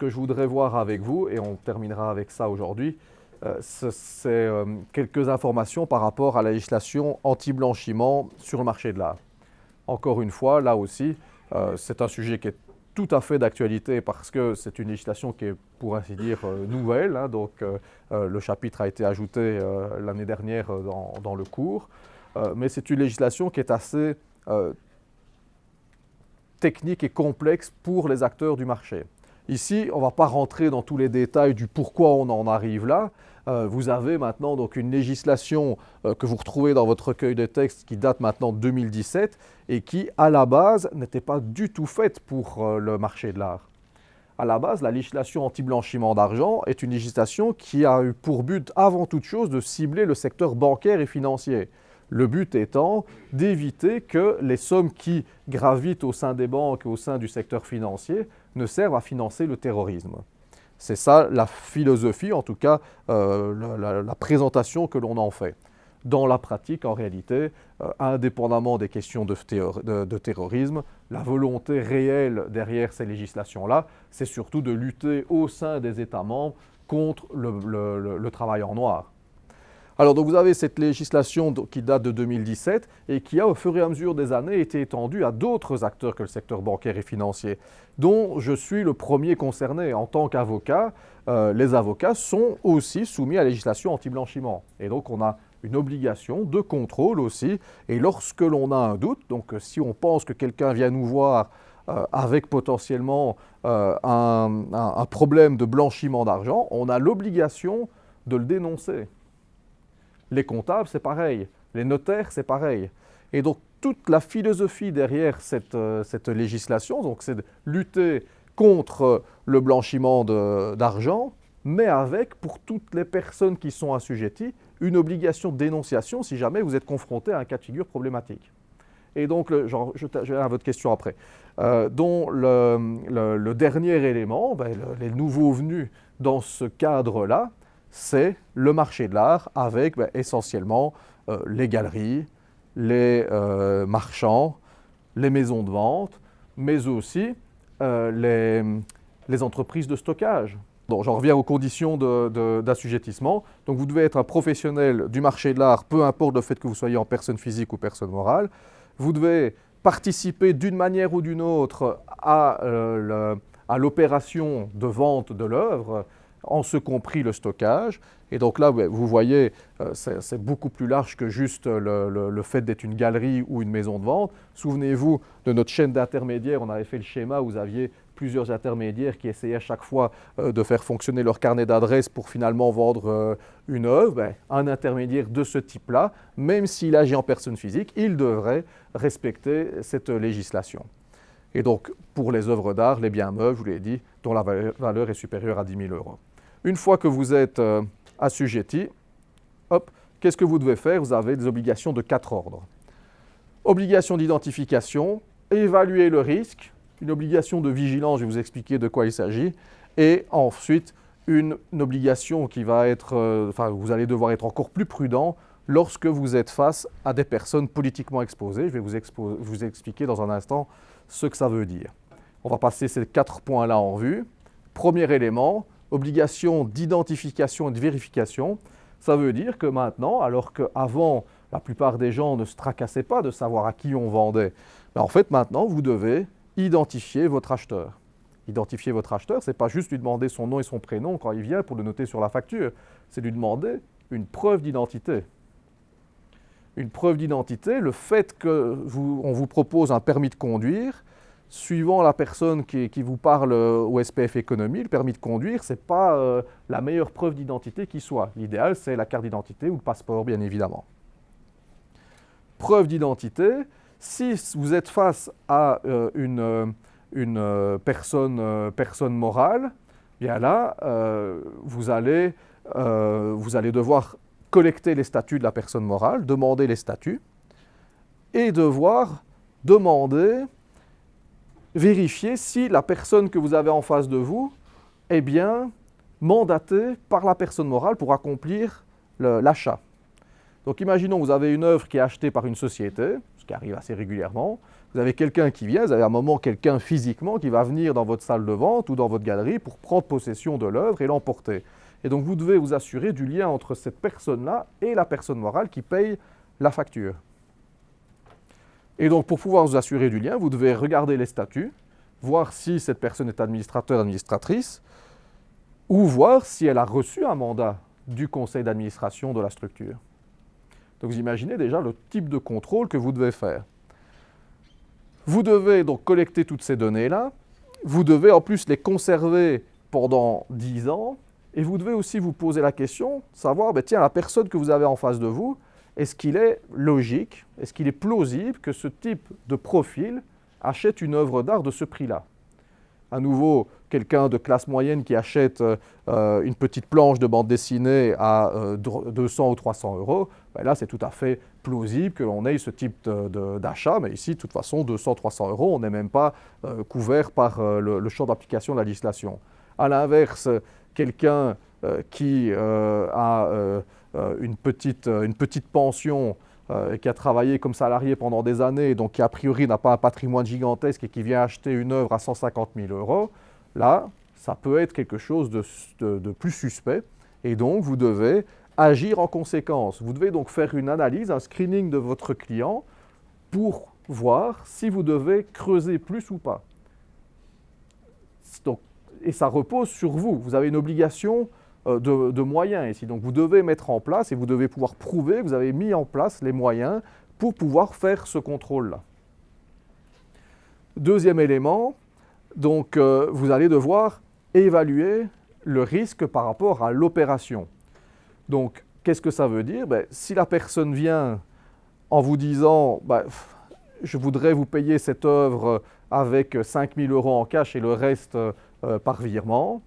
que je voudrais voir avec vous, et on terminera avec ça aujourd'hui, c'est quelques informations par rapport à la législation anti-blanchiment sur le marché de l'art. Encore une fois, là aussi, c'est un sujet qui est tout à fait d'actualité parce que c'est une législation qui est, pour ainsi dire, nouvelle. Hein, donc, le chapitre a été ajouté l'année dernière dans le cours. Mais c'est une législation qui est assez technique et complexe pour les acteurs du marché. Ici, on ne va pas rentrer dans tous les détails du pourquoi on en arrive là. Vous avez maintenant donc une législation que vous retrouvez dans votre recueil de textes qui date maintenant de 2017 et qui, à la base, n'était pas du tout faite pour le marché de l'art. À la base, la législation anti-blanchiment d'argent est une législation qui a eu pour but, avant toute chose, de cibler le secteur bancaire et financier. Le but étant d'éviter que les sommes qui gravitent au sein des banques et au sein du secteur financier ne servent à financer le terrorisme. C'est ça la philosophie, en tout cas la présentation que l'on en fait. Dans la pratique, en réalité, indépendamment des questions de terrorisme, la volonté réelle derrière ces législations-là, c'est surtout de lutter au sein des États membres contre le travail en noir. Alors, donc vous avez cette législation qui date de 2017 et qui a, au fur et à mesure des années, été étendue à d'autres acteurs que le secteur bancaire et financier, dont je suis le premier concerné. En tant qu'avocat, les avocats sont aussi soumis à la législation anti-blanchiment. Et donc, on a une obligation de contrôle aussi. Et lorsque l'on a un doute, donc si on pense que quelqu'un vient nous voir avec potentiellement un problème de blanchiment d'argent, on a l'obligation de le dénoncer. Les comptables, c'est pareil. Les notaires, c'est pareil. Et donc, toute la philosophie derrière cette législation, donc, c'est de lutter contre le blanchiment d'argent, mais avec, pour toutes les personnes qui sont assujetties, une obligation de dénonciation si jamais vous êtes confronté à un cas de figure problématique. Et donc, je vais à votre question après, dont le dernier élément, les nouveaux venus dans ce cadre-là, c'est le marché de l'art avec essentiellement les galeries, les marchands, les maisons de vente, mais aussi les entreprises de stockage. Donc, j'en reviens aux conditions d'assujettissement. Donc, vous devez être un professionnel du marché de l'art, peu importe le fait que vous soyez en personne physique ou personne morale. Vous devez participer d'une manière ou d'une autre à l'opération de vente de l'œuvre, en ce compris le stockage. Et donc là, vous voyez, c'est beaucoup plus large que juste le fait d'être une galerie ou une maison de vente. Souvenez-vous de notre chaîne d'intermédiaires, on avait fait le schéma où vous aviez plusieurs intermédiaires qui essayaient à chaque fois de faire fonctionner leur carnet d'adresses pour finalement vendre une œuvre. Un intermédiaire de ce type-là, même s'il agit en personne physique, il devrait respecter cette législation. Et donc, pour les œuvres d'art, les biens meubles, je vous l'ai dit, dont la valeur est supérieure à 10 000 €. Une fois que vous êtes assujetti, qu'est-ce que vous devez faire? Vous avez des obligations de 4 ordres. Obligation d'identification, évaluer le risque, une obligation de vigilance, je vais vous expliquer de quoi il s'agit, et ensuite une obligation qui va être, vous allez devoir être encore plus prudent lorsque vous êtes face à des personnes politiquement exposées. Je vais vous expliquer dans un instant ce que ça veut dire. On va passer ces 4 points-là en vue. Premier élément, obligation d'identification et de vérification. Ça veut dire que maintenant, alors qu'avant, la plupart des gens ne se tracassaient pas de savoir à qui on vendait, en fait, maintenant, vous devez identifier votre acheteur. Identifier votre acheteur, ce n'est pas juste lui demander son nom et son prénom quand il vient pour le noter sur la facture, c'est lui demander une preuve d'identité. Une preuve d'identité, le fait qu'on vous propose un permis de conduire, suivant la personne qui vous parle au SPF Économie, le permis de conduire, ce n'est pas la meilleure preuve d'identité qui soit. L'idéal, c'est la carte d'identité ou le passeport, bien évidemment. Preuve d'identité, si vous êtes face à une personne morale, bien là, vous allez devoir collecter les statuts de la personne morale, demander les statuts, et devoir vérifier si la personne que vous avez en face de vous est bien mandatée par la personne morale pour accomplir l'achat. Donc imaginons que vous avez une œuvre qui est achetée par une société, ce qui arrive assez régulièrement, Vous avez quelqu'un qui vient, vous avez à un moment quelqu'un physiquement qui va venir dans votre salle de vente ou dans votre galerie pour prendre possession de l'œuvre et l'emporter. Et donc vous devez vous assurer du lien entre cette personne-là et la personne morale qui paye la facture. Et donc pour pouvoir vous assurer du lien, vous devez regarder les statuts, voir si cette personne est administrateur, administratrice, ou voir si elle a reçu un mandat du conseil d'administration de la structure. Donc vous imaginez déjà le type de contrôle que vous devez faire. Vous devez donc collecter toutes ces données-là, vous devez en plus les conserver pendant 10 ans, et vous devez aussi vous poser la question, savoir, tiens, la personne que vous avez en face de vous, est-ce qu'il est logique, est-ce qu'il est plausible que ce type de profil achète une œuvre d'art de ce prix-là? À nouveau, quelqu'un de classe moyenne qui achète une petite planche de bande dessinée à 200 ou 300 euros, là c'est tout à fait plausible que l'on ait ce type d'achat, mais ici de toute façon 200-300 euros, on n'est même pas couvert par le champ d'application de la législation. À l'inverse, quelqu'un qui a une petite pension et qui a travaillé comme salarié pendant des années, donc qui a priori n'a pas un patrimoine gigantesque et qui vient acheter une œuvre à 150 000 euros, là, ça peut être quelque chose de plus suspect. Et donc, vous devez agir en conséquence. Vous devez donc faire une analyse, un screening de votre client pour voir si vous devez creuser plus ou pas. Donc, et ça repose sur vous. Vous avez une obligation de moyens ici. Donc vous devez mettre en place et vous devez pouvoir prouver que vous avez mis en place les moyens pour pouvoir faire ce contrôle-là. Deuxième élément, donc vous allez devoir évaluer le risque par rapport à l'opération. Donc qu'est-ce que ça veut dire? Si la personne vient en vous disant je voudrais vous payer cette œuvre avec 5 000 euros en cash et le reste par virement,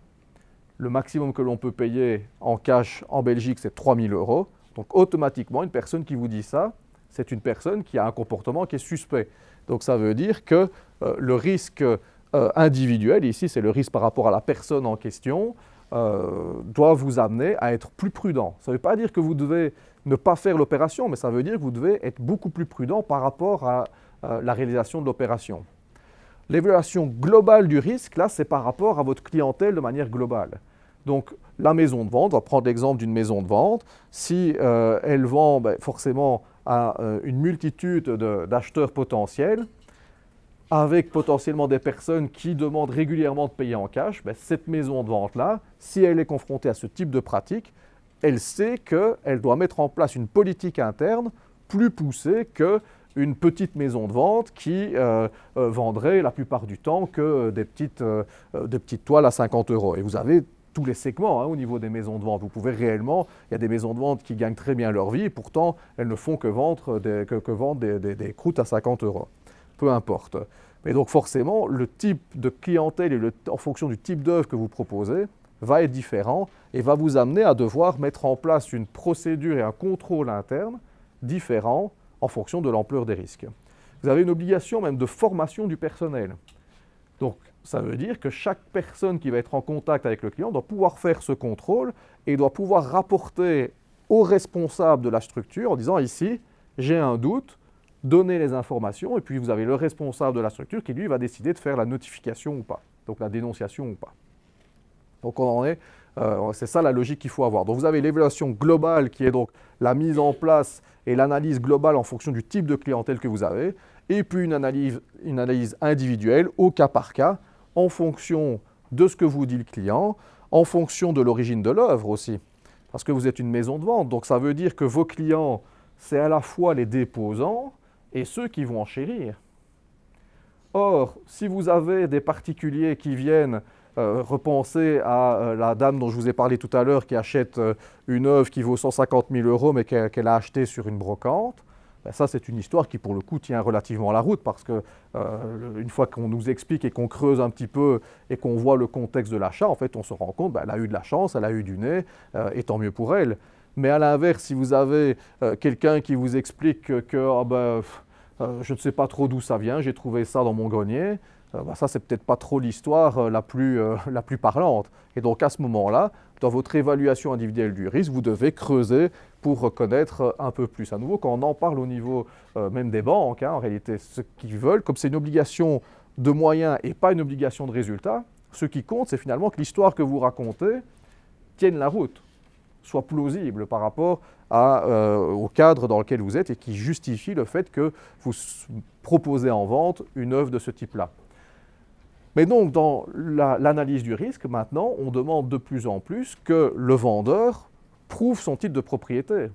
le maximum que l'on peut payer en cash en Belgique, c'est 3 000 euros. Donc automatiquement, une personne qui vous dit ça, c'est une personne qui a un comportement qui est suspect. Donc ça veut dire que le risque individuel, ici c'est le risque par rapport à la personne en question, doit vous amener à être plus prudent. Ça ne veut pas dire que vous devez ne pas faire l'opération, mais ça veut dire que vous devez être beaucoup plus prudent par rapport à la réalisation de l'opération. L'évaluation globale du risque, là, c'est par rapport à votre clientèle de manière globale. Donc, la maison de vente, on va prendre l'exemple d'une maison de vente. Si elle vend forcément à une multitude d'acheteurs potentiels, avec potentiellement des personnes qui demandent régulièrement de payer en cash, cette maison de vente-là, si elle est confrontée à ce type de pratique, elle sait qu'elle doit mettre en place une politique interne plus poussée qu'une petite maison de vente qui vendrait la plupart du temps que des petites toiles à 50 euros. Et vous avez tous les segments au niveau des maisons de vente. Vous pouvez réellement, il y a des maisons de vente qui gagnent très bien leur vie, et pourtant elles ne font que vendre des croûtes à 50 euros. Peu importe. Mais donc forcément, le type de clientèle et en fonction du type d'œuvre que vous proposez va être différent et va vous amener à devoir mettre en place une procédure et un contrôle interne différents en fonction de l'ampleur des risques. Vous avez une obligation même de formation du personnel. Donc ça veut dire que chaque personne qui va être en contact avec le client doit pouvoir faire ce contrôle et doit pouvoir rapporter au responsable de la structure en disant ici, j'ai un doute, donnez les informations et puis vous avez le responsable de la structure qui lui va décider de faire la notification ou pas, donc la dénonciation ou pas. Donc on en est, c'est ça la logique qu'il faut avoir. Donc vous avez l'évaluation globale qui est donc la mise en place et l'analyse globale en fonction du type de clientèle que vous avez, et puis une analyse individuelle au cas par cas en fonction de ce que vous dit le client, en fonction de l'origine de l'œuvre aussi. Parce que vous êtes une maison de vente, donc ça veut dire que vos clients, c'est à la fois les déposants et ceux qui vont enchérir. Or, si vous avez des particuliers qui viennent repenser à la dame dont je vous ai parlé tout à l'heure qui achète une œuvre qui vaut 150 000 euros mais qu'elle a achetée sur une brocante, ça c'est une histoire qui pour le coup tient relativement la route parce que une fois qu'on nous explique et qu'on creuse un petit peu et qu'on voit le contexte de l'achat, en fait on se rend compte qu'elle a eu de la chance, elle a eu du nez et tant mieux pour elle. Mais à l'inverse, si vous avez quelqu'un qui vous explique que je ne sais pas trop d'où ça vient, j'ai trouvé ça dans mon grenier, ça, c'est peut-être pas trop l'histoire la plus parlante. Et donc, à ce moment-là, dans votre évaluation individuelle du risque, vous devez creuser pour reconnaître un peu plus. À nouveau, quand on en parle au niveau même des banques, en réalité, ce qu'ils veulent, comme c'est une obligation de moyens et pas une obligation de résultat, ce qui compte, c'est finalement que l'histoire que vous racontez tienne la route, soit plausible par rapport au cadre dans lequel vous êtes et qui justifie le fait que vous proposez en vente une œuvre de ce type-là. Mais donc, dans l'analyse du risque, maintenant, on demande de plus en plus que le vendeur prouve son titre de propriété.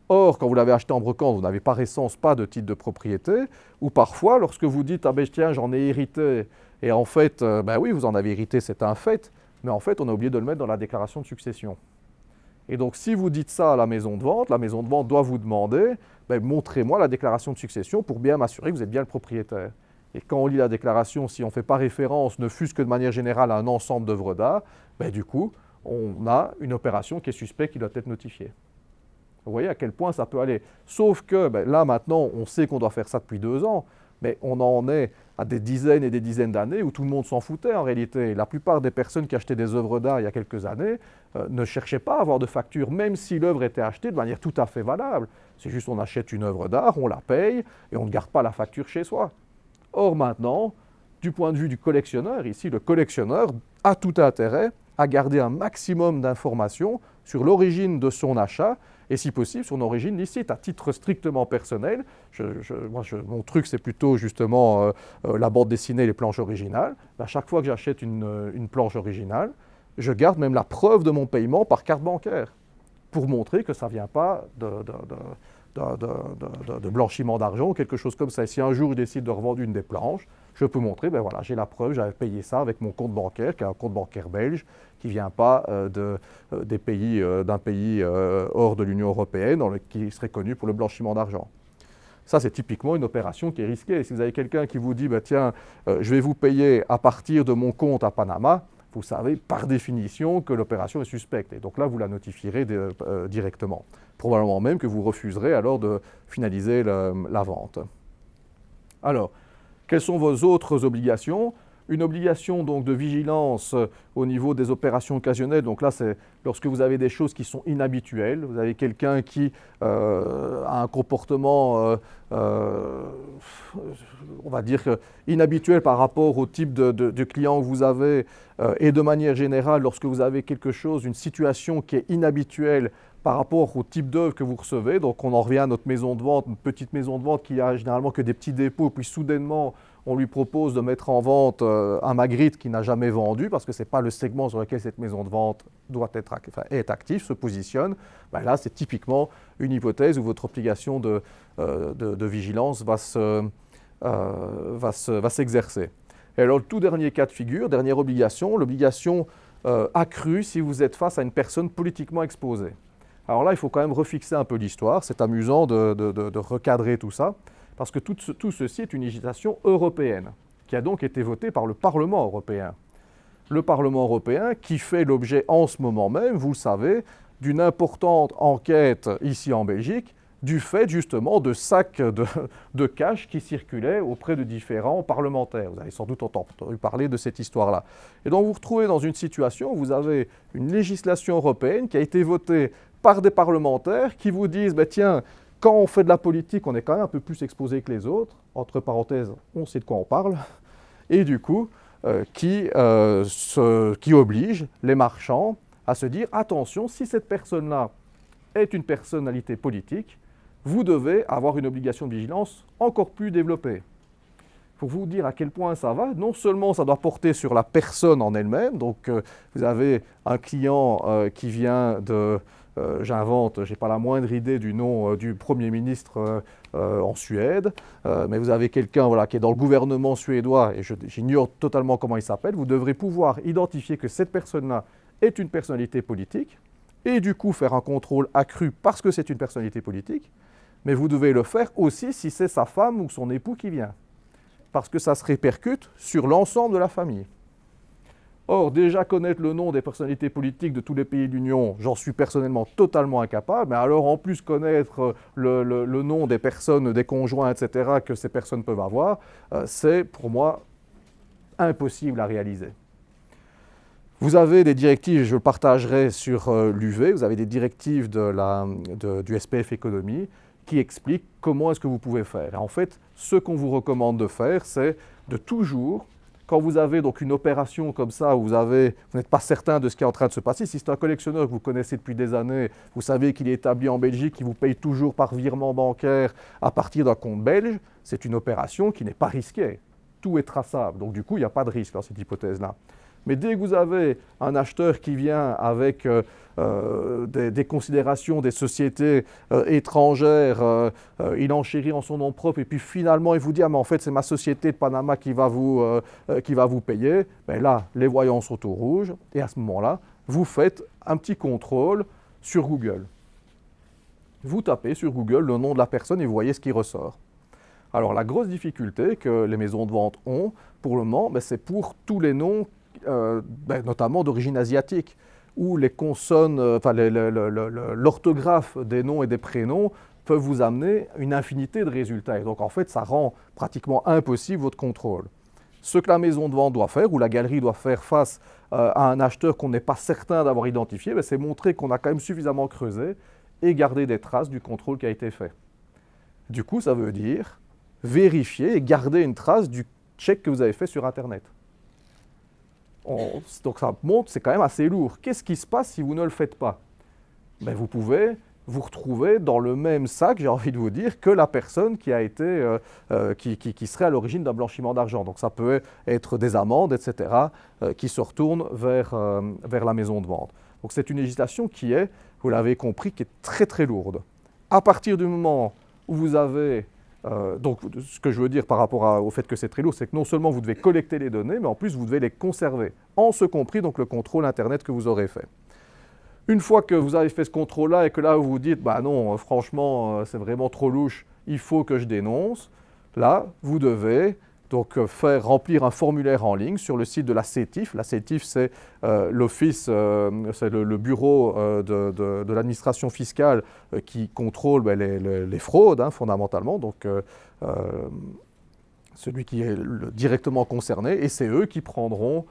Or, quand vous l'avez acheté en brocante, vous n'avez par essence pas de titre de propriété, ou parfois, lorsque vous dites « Ah ben tiens, j'en ai hérité », et en fait, ben oui, vous en avez hérité, c'est un fait, mais en fait, on a oublié de le mettre dans la déclaration de succession. Et donc, si vous dites ça à la maison de vente doit vous demander ben, « Montrez-moi la déclaration de succession pour bien m'assurer que vous êtes bien le propriétaire ». Et quand on lit la déclaration, si on ne fait pas référence, ne fût-ce que de manière générale, à un ensemble d'œuvres d'art, ben, du coup, on a une opération qui est suspecte, qui doit être notifiée. Vous voyez à quel point ça peut aller. Sauf que ben, là, maintenant, on sait qu'on doit faire ça depuis 2 ans, mais on en est à des dizaines et des dizaines d'années où tout le monde s'en foutait en réalité. La plupart des personnes qui achetaient des œuvres d'art il y a quelques années ne cherchaient pas à avoir de facture, même si l'œuvre était achetée de manière tout à fait valable. C'est juste on achète une œuvre d'art, on la paye et on ne garde pas la facture chez soi. Or maintenant, du point de vue du collectionneur, ici, le collectionneur a tout intérêt à garder un maximum d'informations sur l'origine de son achat et si possible son origine licite, à titre strictement personnel. Mon truc, c'est plutôt justement la bande dessinée et les planches originales. À chaque fois que j'achète une planche originale, je garde même la preuve de mon paiement par carte bancaire pour montrer que ça ne vient pas de blanchiment d'argent ou quelque chose comme ça. Et si un jour il décide de revendre une des planches, je peux montrer, ben voilà, j'ai la preuve, j'avais payé ça avec mon compte bancaire, qui est un compte bancaire belge, qui ne vient pas d'un pays hors de l'Union européenne, qui serait connu pour le blanchiment d'argent. Ça, c'est typiquement une opération qui est risquée. Si vous avez quelqu'un qui vous dit, ben, tiens, je vais vous payer à partir de mon compte à Panama, vous savez par définition que l'opération est suspecte. Et donc là, vous la notifierez directement. Probablement même que vous refuserez alors de finaliser la vente. Alors, quelles sont vos autres obligations? Une obligation donc de vigilance au niveau des opérations occasionnelles. Donc là, c'est lorsque vous avez des choses qui sont inhabituelles. Vous avez quelqu'un qui a un comportement, on va dire, inhabituel par rapport au type de client que vous avez. Et de manière générale, lorsque vous avez quelque chose, une situation qui est inhabituelle par rapport au type d'œuvre que vous recevez. Donc on en revient à notre maison de vente, une petite maison de vente qui a généralement que des petits dépôts, puis soudainement, on lui propose de mettre en vente un Magritte qu'il n'a jamais vendu parce que ce n'est pas le segment sur lequel cette maison de vente est active, se positionne. Ben là, c'est typiquement une hypothèse où votre obligation de vigilance va s'exercer. Et alors, le tout dernier cas de figure, dernière obligation, l'obligation accrue si vous êtes face à une personne politiquement exposée. Alors là, il faut quand même refixer un peu l'histoire. C'est amusant de recadrer tout ça. Parce que tout ceci est une législation européenne, qui a donc été votée par le Parlement européen. Le Parlement européen qui fait l'objet en ce moment même, vous le savez, d'une importante enquête ici en Belgique, du fait justement de sacs de cash qui circulaient auprès de différents parlementaires. Vous avez sans doute entendu parler de cette histoire-là. Et donc vous vous retrouvez dans une situation où vous avez une législation européenne qui a été votée par des parlementaires qui vous disent « tiens, quand on fait de la politique, on est quand même un peu plus exposé que les autres. » Entre parenthèses, on sait de quoi on parle. Et du coup, qui oblige les marchands à se dire « Attention, si cette personne-là est une personnalité politique, vous devez avoir une obligation de vigilance encore plus développée. » Pour vous dire à quel point ça va, non seulement ça doit porter sur la personne en elle-même, donc vous avez un client qui vient de... j'invente, je n'ai pas la moindre idée du nom du Premier ministre en Suède, mais vous avez quelqu'un qui est dans le gouvernement suédois, et j'ignore totalement comment il s'appelle, vous devrez pouvoir identifier que cette personne-là est une personnalité politique, et du coup faire un contrôle accru parce que c'est une personnalité politique, mais vous devez le faire aussi si c'est sa femme ou son époux qui vient, parce que ça se répercute sur l'ensemble de la famille. Or, déjà connaître le nom des personnalités politiques de tous les pays de l'Union, j'en suis personnellement totalement incapable, mais alors en plus connaître le nom des personnes, des conjoints, etc., que ces personnes peuvent avoir, c'est pour moi impossible à réaliser. Vous avez des directives, je le partagerai sur l'UV, vous avez des directives du SPF Économie qui expliquent comment est-ce que vous pouvez faire. Et en fait, ce qu'on vous recommande de faire, c'est de toujours, quand vous avez donc une opération comme ça, où vous n'êtes pas certain de ce qui est en train de se passer, si c'est un collectionneur que vous connaissez depuis des années, vous savez qu'il est établi en Belgique, qu'il vous paye toujours par virement bancaire à partir d'un compte belge, c'est une opération qui n'est pas risquée. Tout est traçable, donc du coup, il n'y a pas de risque dans cette hypothèse-là. Mais dès que vous avez un acheteur qui vient avec des considérations des sociétés étrangères, il enchérit en son nom propre et puis finalement il vous dit « Ah mais en fait c'est ma société de Panama qui va vous payer », ben là les voyants sont au rouge et à ce moment-là vous faites un petit contrôle sur Google. Vous tapez sur Google le nom de la personne et vous voyez ce qui ressort. Alors la grosse difficulté que les maisons de vente ont pour le moment, ben, c'est pour tous les noms notamment d'origine asiatique, où les consonnes, l'orthographe des noms et des prénoms peuvent vous amener une infinité de résultats. Et donc en fait, ça rend pratiquement impossible votre contrôle. Ce que la maison de vente doit faire, ou la galerie doit faire face à un acheteur qu'on n'est pas certain d'avoir identifié, c'est montrer qu'on a quand même suffisamment creusé et garder des traces du contrôle qui a été fait. Du coup, ça veut dire vérifier et garder une trace du check que vous avez fait sur Internet. Donc ça montre, c'est quand même assez lourd. Qu'est-ce qui se passe si vous ne le faites pas? Ben, vous pouvez vous retrouver dans le même sac, j'ai envie de vous dire, que la personne qui serait à l'origine d'un blanchiment d'argent. Donc ça peut être des amendes, etc., qui se retournent vers la maison de vente. Donc c'est une législation qui est, vous l'avez compris, qui est très très lourde. À partir du moment où vous avez donc, ce que je veux dire par rapport au fait que c'est très lourd, c'est que non seulement vous devez collecter les données, mais en plus vous devez les conserver, en ce compris donc le contrôle Internet que vous aurez fait. Une fois que vous avez fait ce contrôle-là et que là vous vous dites, bah non, franchement, c'est vraiment trop louche, il faut que je dénonce, là, vous devez donc faire remplir un formulaire en ligne sur le site de la CETIF. La CETIF, c'est l'office, c'est le bureau de l'administration fiscale qui contrôle les fraudes, fondamentalement, donc celui qui est directement concerné, et c'est eux qui prendront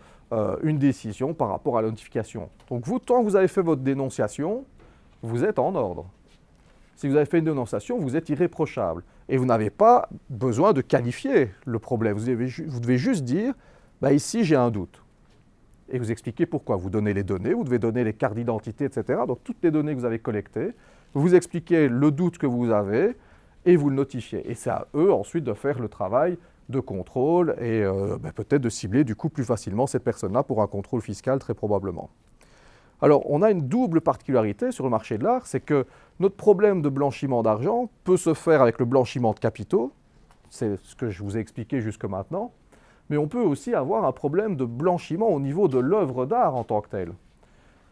une décision par rapport à la notification. Donc vous, tant que vous avez fait votre dénonciation, vous êtes en ordre. Si vous avez fait une dénonciation, vous êtes irréprochable. Et vous n'avez pas besoin de qualifier le problème. Vous devez juste dire, bah ici j'ai un doute. Et vous expliquez pourquoi. Vous donnez les données, vous devez donner les cartes d'identité, etc. Donc toutes les données que vous avez collectées, vous expliquez le doute que vous avez et vous le notifiez. Et c'est à eux ensuite de faire le travail de contrôle et peut-être de cibler du coup plus facilement cette personne-là pour un contrôle fiscal très probablement. Alors, on a une double particularité sur le marché de l'art, c'est que notre problème de blanchiment d'argent peut se faire avec le blanchiment de capitaux, c'est ce que je vous ai expliqué jusque maintenant, mais on peut aussi avoir un problème de blanchiment au niveau de l'œuvre d'art en tant que telle.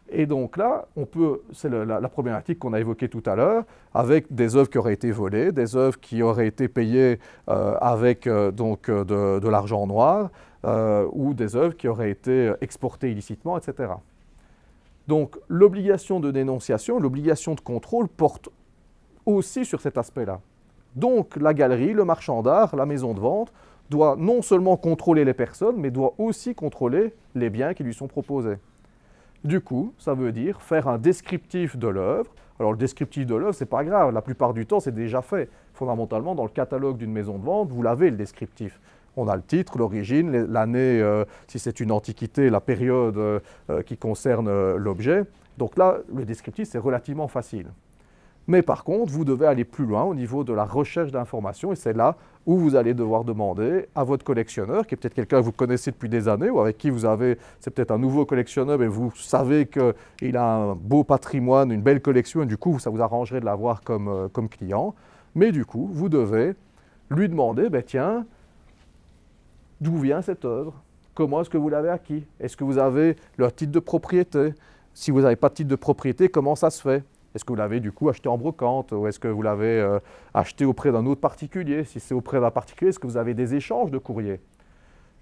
Et donc là, c'est la problématique qu'on a évoquée tout à l'heure, avec des œuvres qui auraient été volées, des œuvres qui auraient été payées avec de l'argent noir, ou des œuvres qui auraient été exportées illicitement, etc. Donc l'obligation de dénonciation, l'obligation de contrôle porte aussi sur cet aspect-là. Donc la galerie, le marchand d'art, la maison de vente doit non seulement contrôler les personnes, mais doit aussi contrôler les biens qui lui sont proposés. Du coup, ça veut dire faire un descriptif de l'œuvre. Alors le descriptif de l'œuvre, c'est pas grave, la plupart du temps c'est déjà fait. Fondamentalement, dans le catalogue d'une maison de vente, vous l'avez le descriptif. On a le titre, l'origine, l'année, si c'est une antiquité, la période qui concerne l'objet. Donc là, le descriptif, c'est relativement facile. Mais par contre, vous devez aller plus loin au niveau de la recherche d'informations, et c'est là où vous allez devoir demander à votre collectionneur, qui est peut-être quelqu'un que vous connaissez depuis des années, ou avec qui c'est peut-être un nouveau collectionneur, mais vous savez qu'il a un beau patrimoine, une belle collection, et du coup, ça vous arrangerait de l'avoir comme client. Mais du coup, vous devez lui demander, tiens, d'où vient cette œuvre? Comment est-ce que vous l'avez acquis? Est-ce que vous avez leur titre de propriété? Si vous n'avez pas de titre de propriété, comment ça se fait? Est-ce que vous l'avez du coup acheté en brocante? Ou est-ce que vous l'avez acheté auprès d'un autre particulier? Si c'est auprès d'un particulier, est-ce que vous avez des échanges de courrier?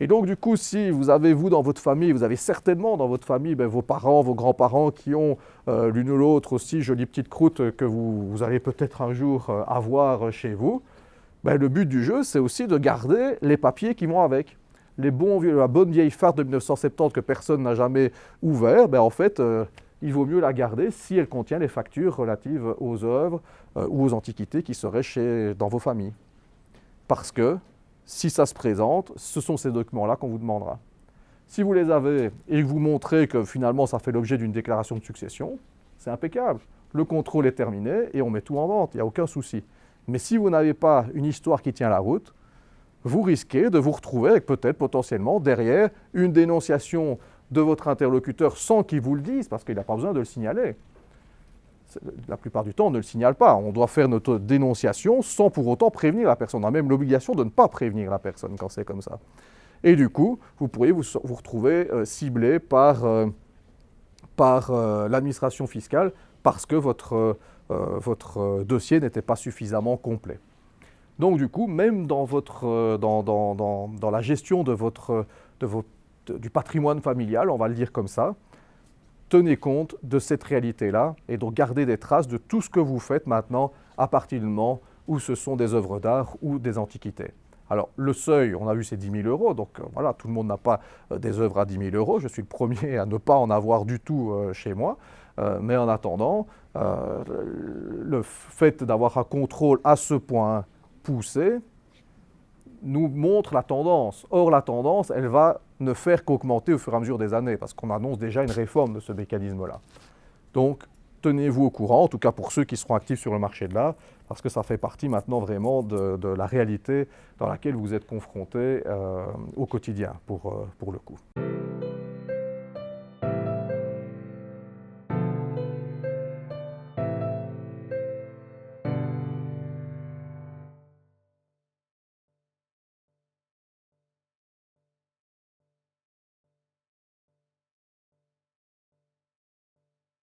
Et donc du coup, si vous avez, vous, dans votre famille, vous avez certainement dans votre famille vos parents, vos grands-parents qui ont l'une ou l'autre aussi jolie petite croûte que vous allez peut-être un jour avoir chez vous, le but du jeu, c'est aussi de garder les papiers qui vont avec. la bonne vieille farce de 1970 que personne n'a jamais ouvert, ben en fait, il vaut mieux la garder si elle contient les factures relatives aux œuvres ou aux antiquités qui seraient dans vos familles. Parce que, si ça se présente, ce sont ces documents-là qu'on vous demandera. Si vous les avez et que vous montrez que finalement ça fait l'objet d'une déclaration de succession, c'est impeccable. Le contrôle est terminé et on met tout en vente, il n'y a aucun souci. Mais si vous n'avez pas une histoire qui tient la route, vous risquez de vous retrouver avec peut-être potentiellement derrière une dénonciation de votre interlocuteur sans qu'il vous le dise, parce qu'il n'a pas besoin de le signaler. La plupart du temps, on ne le signale pas. On doit faire notre dénonciation sans pour autant prévenir la personne. On a même l'obligation de ne pas prévenir la personne quand c'est comme ça. Et du coup, vous pourriez vous retrouver ciblé par l'administration fiscale parce que votre dossier n'était pas suffisamment complet. Donc du coup, même dans la gestion du patrimoine familial, on va le dire comme ça, tenez compte de cette réalité-là et donc gardez des traces de tout ce que vous faites maintenant à partir du moment où ce sont des œuvres d'art ou des antiquités. Alors le seuil, on a vu, c'est 10 000 €, donc voilà, tout le monde n'a pas des œuvres à 10 000 €, je suis le premier à ne pas en avoir du tout chez moi, mais en attendant, le fait d'avoir un contrôle à ce point poussé nous montre la tendance. Or, la tendance, elle va ne faire qu'augmenter au fur et à mesure des années, parce qu'on annonce déjà une réforme de ce mécanisme-là. Donc, tenez-vous au courant, en tout cas pour ceux qui seront actifs sur le marché de l'art, parce que ça fait partie maintenant vraiment de la réalité dans laquelle vous êtes confrontés au quotidien, pour le coup.